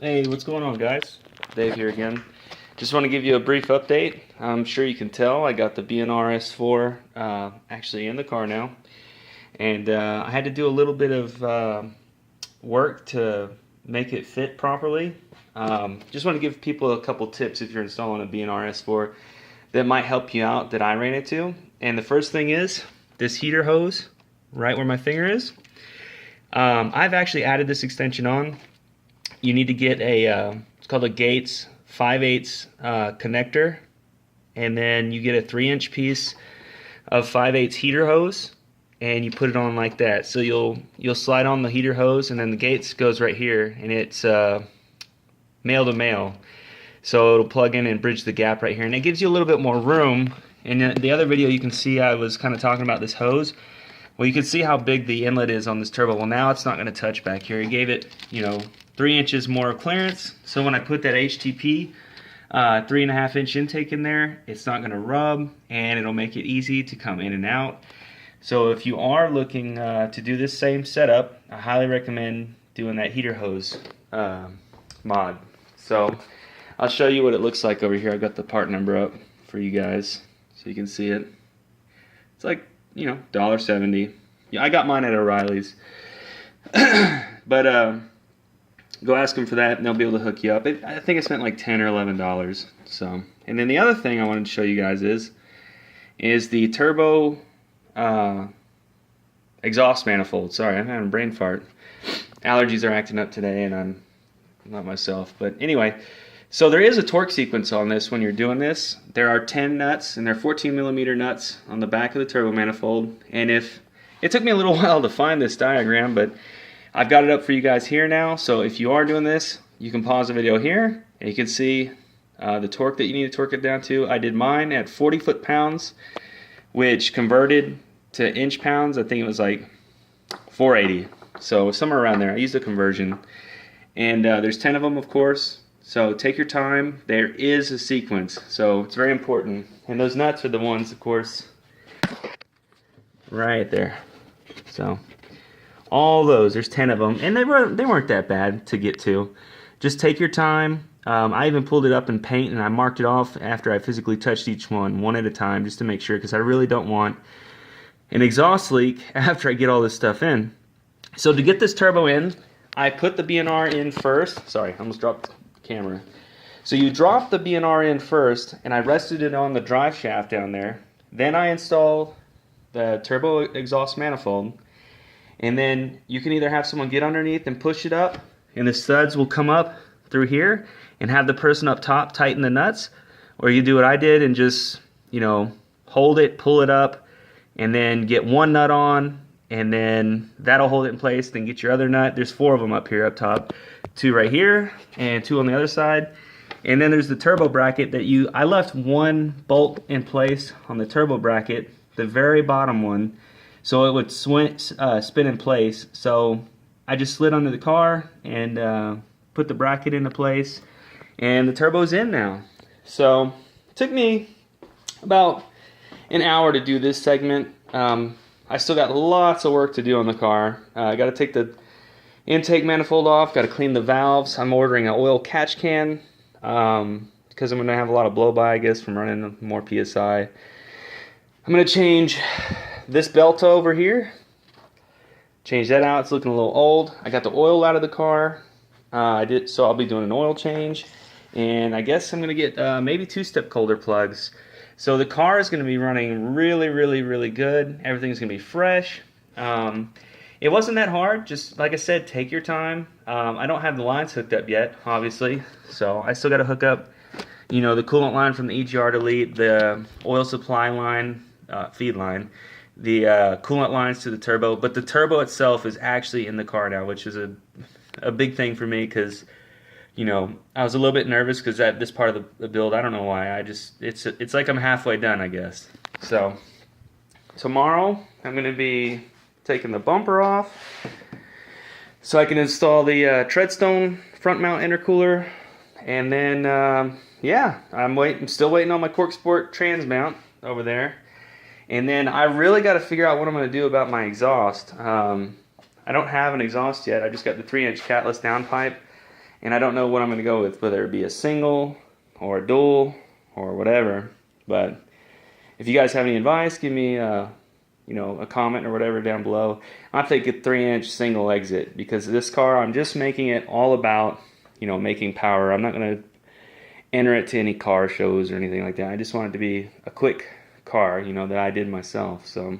Hey, what's going on, guys? Dave here again. Just want to give you a brief update. I'm sure you can tell I got the BNRS4 actually in the car now, and I had to do a little bit of work to make it fit properly. Just want to give people a couple tips if you're installing a BNRS4 that might help you out that I ran into. And the first thing is this heater hose right where my finger is. I've actually added this extension on. You need to get a, it's called a Gates 5/8 connector, and then you get a 3-inch piece of 5/8 heater hose, and you put it on like that. So you'll slide on the heater hose, and then the Gates goes right here, and it's male to male. So it'll plug in and bridge the gap right here, and it gives you a little bit more room. In the other video you can see I was kind of talking about this hose. Well, you can see how big the inlet is on this turbo. Well, now it's not going to touch back here. It gave it, 3 inches more clearance. So when I put that HTP 3.5-inch intake in there, it's not going to rub, and it'll make it easy to come in and out. So if you are looking to do this same setup, I highly recommend doing that heater hose mod. So I'll show you what it looks like over here. I've got the part number up for you guys so you can see it. It's like, $1.70. Yeah, I got mine at O'Reilly's. But go ask them for that, and they'll be able to hook you up. I think I spent like $10 or $11. So, and then the other thing I wanted to show you guys is the turbo exhaust manifold. Sorry, I'm having a brain fart. Allergies are acting up today, and I'm not myself. But anyway, so there is a torque sequence on this when you're doing this. There are 10 nuts, and they're 14mm nuts on the back of the turbo manifold. And if it took me a little while to find this diagram, but I've got it up for you guys here now. So if you are doing this, you can pause the video here, and you can see the torque that you need to torque it down to. I did mine at 40 foot-pounds, which converted to inch-pounds, I think it was like 480. So somewhere around there. I used a conversion. And there's 10 of them, of course. So take your time. There is a sequence, so it's very important. And those nuts are the ones, of course, right there. So all those, there's 10 of them, and they weren't that bad to get to. Just take your time. I even pulled it up in paint, and I marked it off after I physically touched each one at a time, just to make sure, because I really don't want an exhaust leak after I get all this stuff in. So to get this turbo in, I put the BNR in first. Sorry, I almost dropped camera. So you drop the BNR in first, and I rested it on the drive shaft down there. Then I install the turbo exhaust manifold, and then you can either have someone get underneath and push it up, and the studs will come up through here, and have the person up top tighten the nuts, or you do what I did and just, hold it, pull it up, and then get one nut on, and then that'll hold it in place. Then get your other nut. There's 4 of them up here up top, 2 right here and 2 on the other side. And then there's the turbo bracket that I left one bolt in place on the turbo bracket, the very bottom one, so it would spin in place. So I just slid under the car and put the bracket into place, and the turbo's in now. So it took me about an hour to do this segment. I still got lots of work to do on the car. I got to take the intake manifold off, got to clean the valves. I'm ordering an oil catch can because I'm going to have a lot of blow-by, I guess, from running more PSI. I'm going to change this belt over here. Change that out. It's looking a little old. I got the oil out of the car. So I'll be doing an oil change. And I guess I'm going to get maybe 2-step colder plugs. So the car is going to be running really, really, really good. Everything's going to be fresh. It wasn't that hard. Just like I said, take your time. I don't have the lines hooked up yet, obviously. So I still got to hook up, the coolant line from the EGR delete, the oil supply line, feed line, the coolant lines to the turbo. But the turbo itself is actually in the car now, which is a big thing for me because I was a little bit nervous because at this part of the build, I don't know why. It's like I'm halfway done, I guess. So tomorrow I'm going to be taking the bumper off so I can install the Treadstone front mount intercooler, and then I'm still waiting on my Cork Sport trans mount over there, and then I really got to figure out what I'm going to do about my exhaust. I don't have an exhaust yet. I just got the 3-inch catless downpipe. and I don't know what I'm going to go with, whether it be a single or a dual or whatever. But if you guys have any advice, give me a comment or whatever down below. I'll take a 3-inch single exit, because this car, I'm just making it all about, making power. I'm not going to enter it to any car shows or anything like that. I just want it to be a quick car, that I did myself. So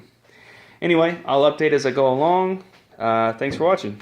anyway, I'll update as I go along. Thanks for watching.